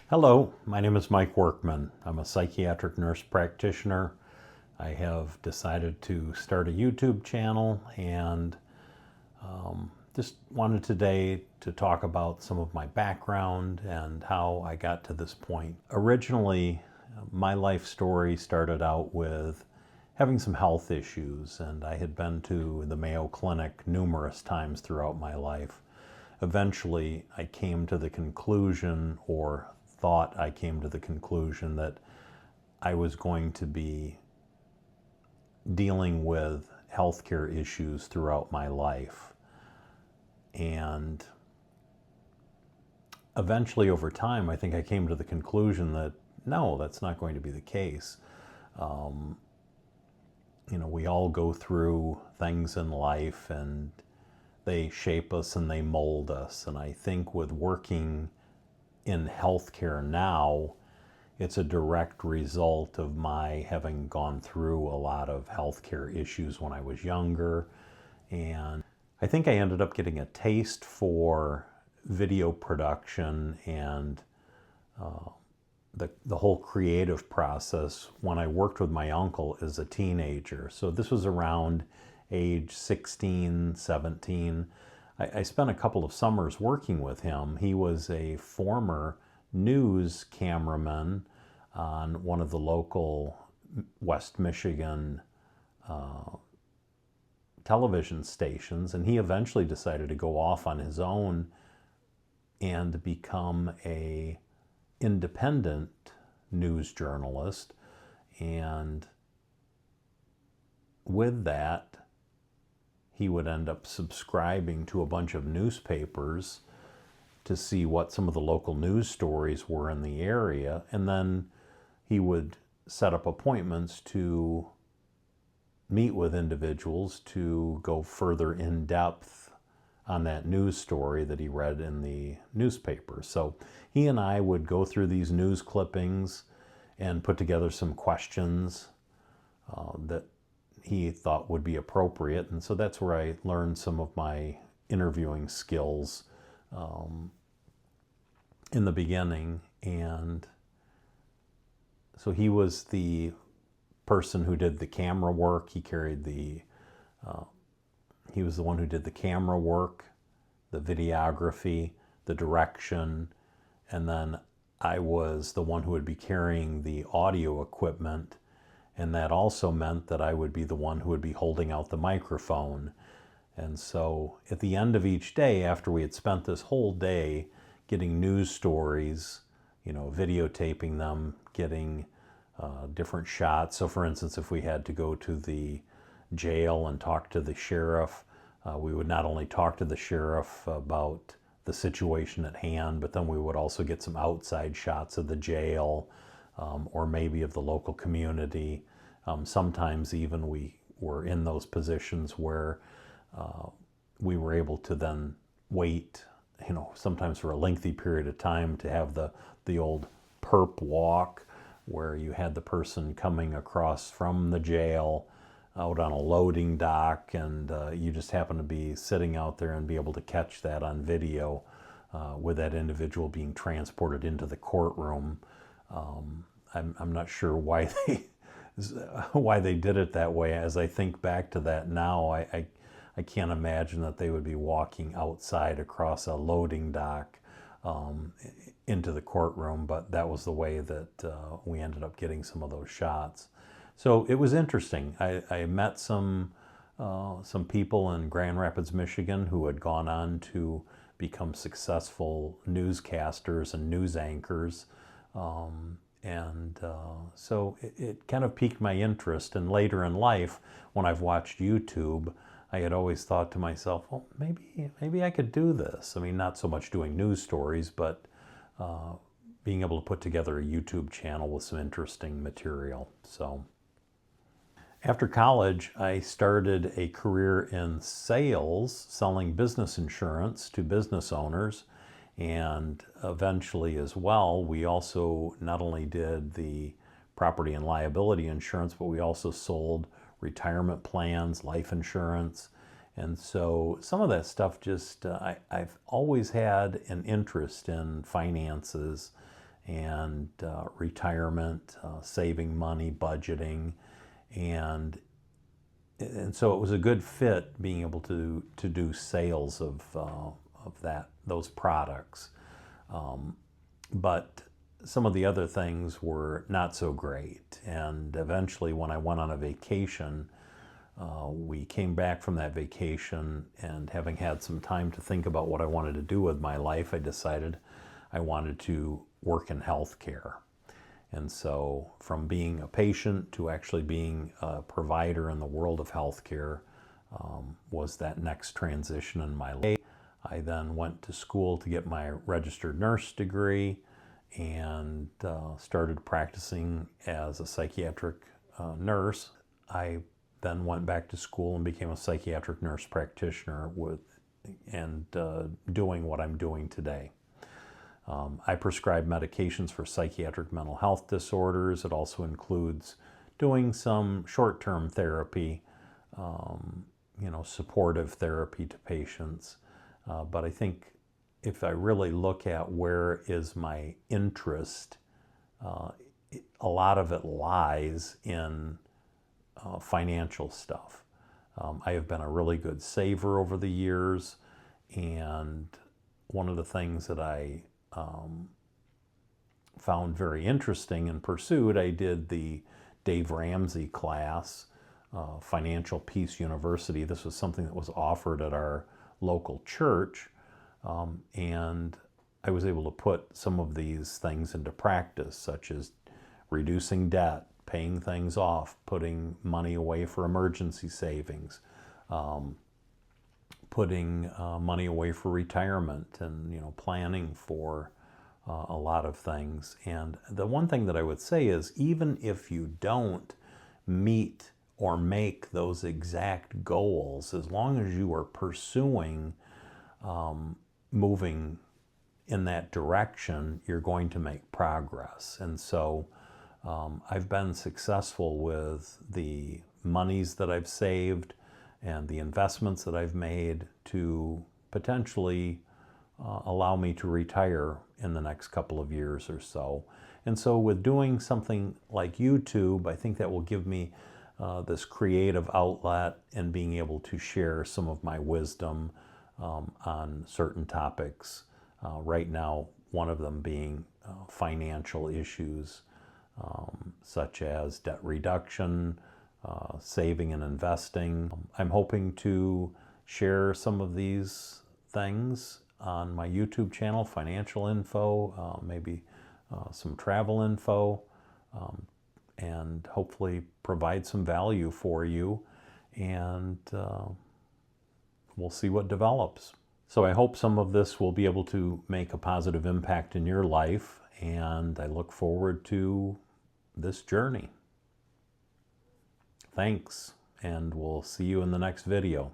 Hello, my name is Mike Workman. I'm a psychiatric nurse practitioner. I have decided to start a YouTube channel and just wanted today to talk about some of my background and how I got to this point. Originally, my life story started out with having some health issues, and I had been to the Mayo Clinic numerous times throughout my life. Eventually, I came to the conclusion, or thought I came to the conclusion, that I was going to be dealing with healthcare issues throughout my life. And eventually, over time, I think I came to the conclusion that no, that's not going to be the case. We all go through things in life and they shape us and they mold us. And I think with working in healthcare now, it's a direct result of my having gone through a lot of healthcare issues when I was younger. And I think I ended up getting a taste for video production and the whole creative process when I worked with my uncle as a teenager. So this was around age 16, 17. I spent a couple of summers working with him. He was a former news cameraman on one of the local West Michigan television stations, and he eventually decided to go off on his own and become a independent news journalist. And with that, he would end up subscribing to a bunch of newspapers to see what some of the local news stories were in the area. And then he would set up appointments to meet with individuals to go further in depth on that news story that he read in the newspaper. So he and I would go through these news clippings and put together some questions that he thought would be appropriate. And so that's where I learned some of my interviewing skills in the beginning. And so he was the person who did the camera work. He was the one who did the camera work, the videography, the direction, and then I was the one who would be carrying the audio equipment. And that also meant that I would be the one who would be holding out the microphone. And so at the end of each day, after we had spent this whole day getting news stories, videotaping them, getting different shots. So for instance, if we had to go to the jail and talk to the sheriff, we would not only talk to the sheriff about the situation at hand, but then we would also get some outside shots of the jail, or maybe of the local community. Sometimes even we were in those positions where we were able to then wait, sometimes for a lengthy period of time, to have the old perp walk, where you had the person coming across from the jail out on a loading dock, and you just happen to be sitting out there and be able to catch that on video with that individual being transported into the courtroom. I'm not sure why they did it that way. As I think back to that now, I can't imagine that they would be walking outside across a loading dock into the courtroom, but that was the way that we ended up getting some of those shots. So it was interesting. I met some people in Grand Rapids, Michigan, who had gone on to become successful newscasters and news anchors. So it kind of piqued my interest. And later in life, when I've watched YouTube, I had always thought to myself, well, maybe I could do this. I mean, not so much doing news stories, but being able to put together a YouTube channel with some interesting material. So after college, I started a career in sales, selling business insurance to business owners. And eventually as well, we also not only did the property and liability insurance, but we also sold retirement plans, life insurance. And so some of that stuff just, I've always had an interest in finances and retirement, saving money, budgeting, and so it was a good fit being able to do sales of those products. But some of the other things were not so great. And eventually, when I went on a vacation, we came back from that vacation, and having had some time to think about what I wanted to do with my life, I decided I wanted to work in healthcare. And so from being a patient to actually being a provider in the world of healthcare was that next transition in my life. I then went to school to get my registered nurse degree and started practicing as a psychiatric nurse. I then went back to school and became a psychiatric nurse practitioner doing what I'm doing today. I prescribe medications for psychiatric mental health disorders. It also includes doing some short-term therapy, supportive therapy to patients. But I think if I really look at where is my interest, a lot of it lies in financial stuff. I have been a really good saver over the years, and one of the things that I found very interesting and pursued, I did the Dave Ramsey class, Financial Peace University. This was something that was offered at our local church, and I was able to put some of these things into practice, such as reducing debt, paying things off, putting money away for emergency savings, putting money away for retirement, and planning for a lot of things. And the one thing that I would say is, even if you don't meet or make those exact goals, as long as you are pursuing moving in that direction, you're going to make progress. And so I've been successful with the monies that I've saved and the investments that I've made to potentially allow me to retire in the next couple of years or so. And so with doing something like YouTube, I think that will give me this creative outlet and being able to share some of my wisdom on certain topics. Right now, one of them being financial issues, such as debt reduction, saving and investing. I'm hoping to share some of these things on my YouTube channel, financial info, maybe some travel info, and hopefully provide some value for you, and we'll see what develops. So I hope some of this will be able to make a positive impact in your life, and I look forward to this journey. Thanks, and we'll see you in the next video.